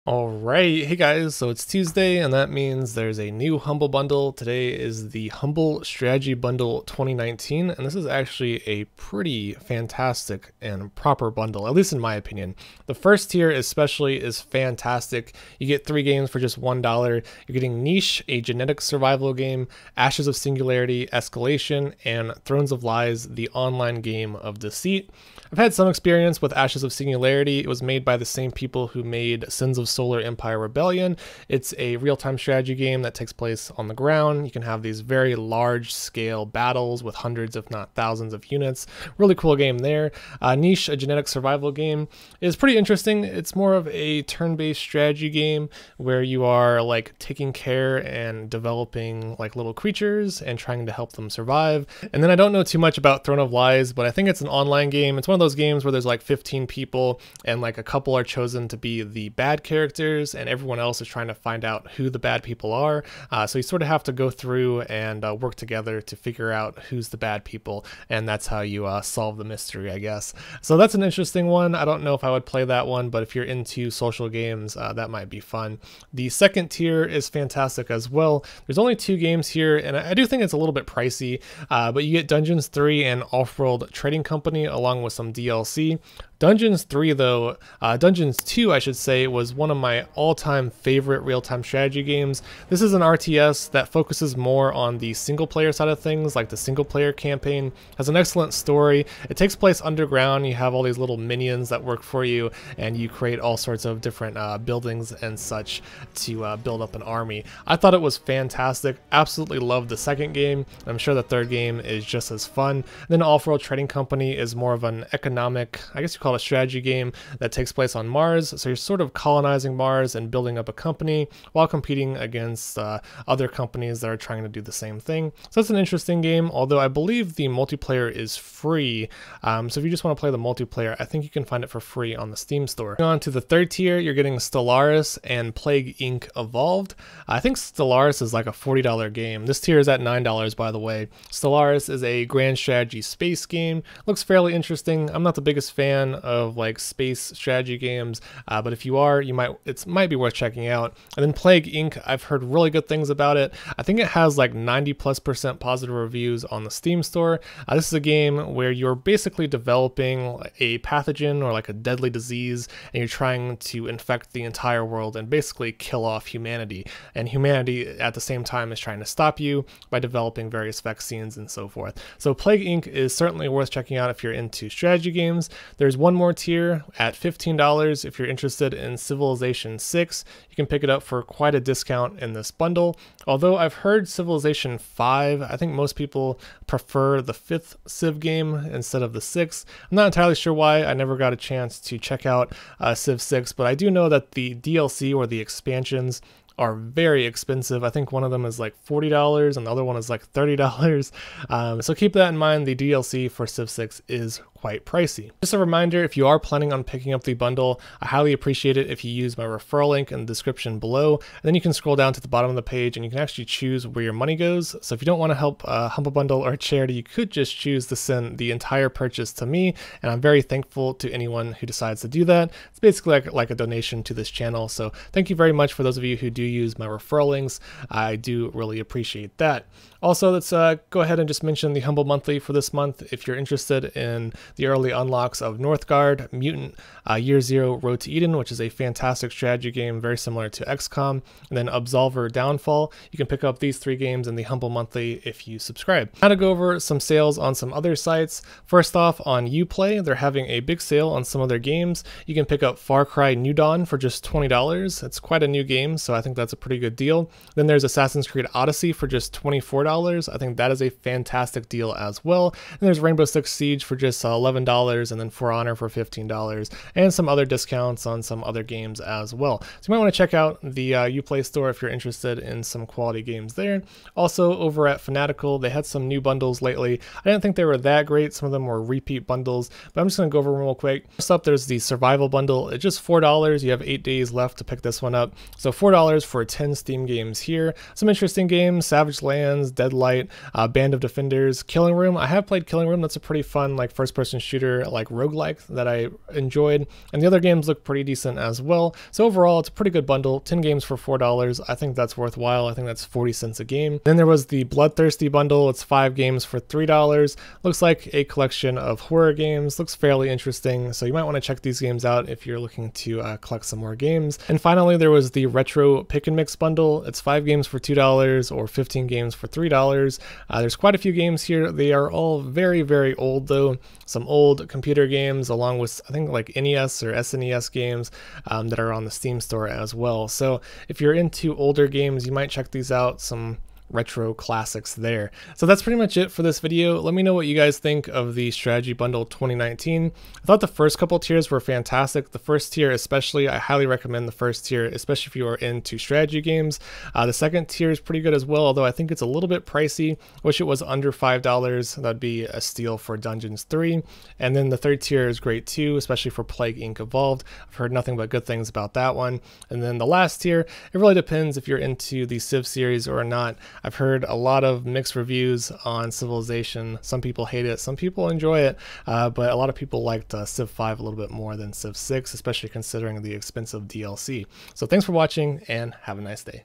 Alright, hey guys, so it's Tuesday and that means there's a new Humble Bundle. Today is the Humble Strategy Bundle 2019 and this is actually a pretty fantastic and proper bundle, at least in my opinion. The first tier especially is fantastic. You get 3 games for just $1. You're getting Niche, a genetic survival game, Ashes of Singularity, Escalation, and Thrones of Lies, the online game of deceit. I've had some experience with Ashes of Singularity. It was made by the same people who made Sins of Solar Empire Rebellion. It's a real-time strategy game that takes place on the ground. You can have these very large-scale battles with hundreds, if not thousands, of units. Really cool game there. Niche, a genetic survival game, is pretty interesting. It's more of a turn-based strategy game where you are like taking care and developing like little creatures and trying to help them survive. And then I don't know too much about Throne of Lies, but I think it's an online game. It's one of those games where there's like 15 people and like a couple are chosen to be the bad characters and everyone else is trying to find out who the bad people are. So you sort of have to go through and work together to figure out who's the bad people, and that's how you solve the mystery, I guess. So that's an interesting one. I don't know if I would play that one, but if you're into social games, that might be fun. The second tier is fantastic as well. There's only 2 games here, and I do think it's a little bit pricey, but you get Dungeons 3 and Offroad Trading Company along with some DLC. Dungeons 3 though, Dungeons 2 I should say, was one of my all-time favorite real-time strategy games. This is an RTS that focuses more on the single player side of things, like the single player campaign. Has an excellent story. It takes place underground. You have all these little minions that work for you and you create all sorts of different buildings and such to build up an army. I thought it was fantastic. Absolutely loved the second game. I'm sure the third game is just as fun. And then Offroad Trading Company is more of an economic, I guess you call it a strategy game that takes place on Mars. So you're sort of colonizing Mars and building up a company while competing against other companies that are trying to do the same thing. So that's an interesting game, although I believe the multiplayer is free. So if you just want to play the multiplayer, I think you can find it for free on the Steam store. Moving on to the third tier, you're getting Stellaris and Plague Inc. Evolved. I think Stellaris is like a $40 game. This tier is at $9, by the way. Stellaris is a grand strategy space game. Looks fairly interesting. I'm not the biggest fan of like space strategy games, but if you are, it might be worth checking out. And then Plague Inc. I've heard really good things about it. I think it has like 90+% positive reviews on the Steam store. This is a game where you're basically developing a pathogen or like a deadly disease, and you're trying to infect the entire world and basically kill off humanity. And humanity at the same time is trying to stop you by developing various vaccines and so forth. So Plague Inc. is certainly worth checking out if you're into strategy games. There's one more tier at $15 if you're interested in Civilization 6. You can pick it up for quite a discount in this bundle. Although I've heard Civilization 5, I think most people prefer the 5th Civ game instead of the 6th. I'm not entirely sure why. I never got a chance to check out Civ 6, but I do know that the DLC or the expansions are very expensive. I think one of them is like $40 and the other one is like $30. So keep that in mind. The DLC for Civ 6 is quite pricey. Just a reminder, if you are planning on picking up the bundle, I highly appreciate it if you use my referral link in the description below. And then you can scroll down to the bottom of the page and you can actually choose where your money goes. So if you don't want to help Humble Bundle or a charity, you could just choose to send the entire purchase to me. And I'm very thankful to anyone who decides to do that. It's basically like a donation to this channel. So thank you very much for those of you who do use my referral links. I do really appreciate that. Also, let's go ahead and just mention the Humble Monthly for this month. If you're interested in the early unlocks of Northgard, Mutant, Year Zero, Road to Eden, which is a fantastic strategy game, very similar to XCOM, and then Absolver Downfall, you can pick up these 3 games in the Humble Monthly if you subscribe. Now to go over some sales on some other sites. First off, on YouPlay, they're having a big sale on some of their games. You can pick up Far Cry New Dawn for just $20. It's quite a new game, so I think that's a pretty good deal. Then there's Assassin's Creed Odyssey for just $24. I think that is a fantastic deal as well. And there's Rainbow Six Siege for just $11, and then For Honor for $15, and some other discounts on some other games as well. So you might want to check out the Uplay store if you're interested in some quality games there. Also, over at Fanatical, they had some new bundles lately. I didn't think they were that great. Some of them were repeat bundles, but I'm just going to go over them real quick. First up, there's the Survival Bundle. It's just $4. You have 8 days left to pick this one up. So $4 for 10 Steam games here. Some interesting games: Savage Lands, Deadlight, Band of Defenders, Killing Room. I have played Killing Room. That's a pretty fun like first-person person shooter like roguelike that I enjoyed, and the other games look pretty decent as well. So overall, it's a pretty good bundle. 10 games for $4. I think that's worthwhile. I think that's 40 cents a game. Then there was the Bloodthirsty bundle. It's 5 games for $3. Looks like a collection of horror games. Looks fairly interesting, so you might want to check these games out if you're looking to collect some more games. And finally, there was the Retro Pick and Mix bundle. It's 5 games for $2 or 15 games for $3. There's quite a few games here. They are all very, very old though. Some old computer games along with, I think, like NES or SNES games that are on the Steam store as well. So if you're into older games, you might check these out. Some retro classics there. So that's pretty much it for this video. Let me know what you guys think of the Strategy Bundle 2019. I thought the first couple tiers were fantastic. The first tier especially, I highly recommend the first tier, especially if you are into strategy games. The second tier is pretty good as well, although I think it's a little bit pricey. Wish it was under $5. That'd be a steal for Dungeons 3. And then the third tier is great too, especially for Plague Inc. Evolved. I've heard nothing but good things about that one. And then the last tier, it really depends if you're into the Civ series or not. I've heard a lot of mixed reviews on Civilization. Some people hate it, some people enjoy it, but a lot of people liked Civ 5 a little bit more than Civ 6, especially considering the expensive DLC. So thanks for watching and have a nice day.